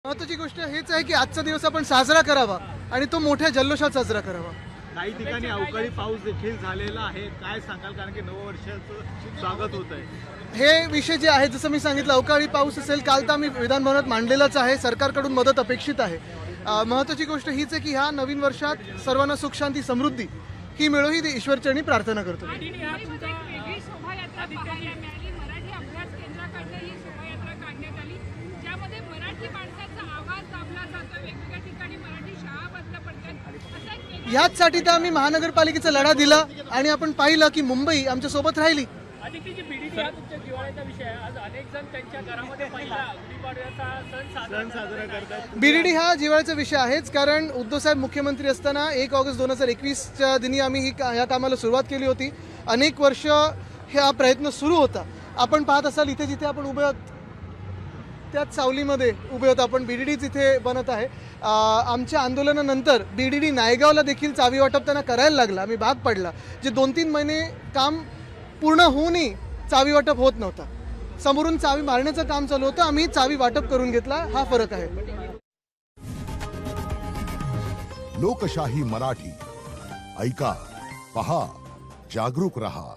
महत्त्वाची गोष्ट हेच आहे की आजचा दिवस आपण साजरा करावा आणि तो मोठ्या जल्लोषात साजरा करावा. काही ठिकाणी अवकाळी पाऊस देखील झालेला आहे, काय सांगाल? कारण की नववर्षाचं स्वागत होत आहे. हे विषय जे आहे जसं मी सांगितलं अवकाळी पाऊस असेल, काल तर आम्ही विधान भवनात मांडलेलाच आहे. सरकारकडून मदत अपेक्षित आहे. महत्त्वाची गोष्ट हीच आहे की ह्या नवीन वर्षात सर्वांना सुख शांती समृद्धी ही मिळो ही ईश्वरचरणी प्रार्थना करतो. याचसाठी तर आम्ही महानगरपालिकेचा लढा दिला आणि आपण पाहिलं की मुंबई आमच्या सोबत राहिली. बीडीडी हा जिव्हाळ्याचा विषय आहेच, कारण उद्धव साहेब मुख्यमंत्री असताना 1 ऑगस्ट 2021च्या दिनी आम्ही ह्या कामाला सुरुवात केली होती. अनेक वर्ष हा प्रयत्न सुरू होता. आपण पाहत असाल इथे जिथे आपण उभे आहोत त्याच सावलीमध्ये उभे होतो आपण. बीडीडीच इथे बनत आहे. आमच्या आंदोलनानंतर बीडीडी नायगावला देखील चावी वाटप त्यांना करायला लागला. आम्ही भाग पडला. जे 2-3 महिने काम पूर्ण होऊनही चावी वाटप होत नव्हता. समोरून चावी मारण्याचं काम चालू होतं, आम्ही चावी वाटप करून घेतला. हा फरक आहे. लोकशाही मराठी ऐका, पहा, जागरूक रहा.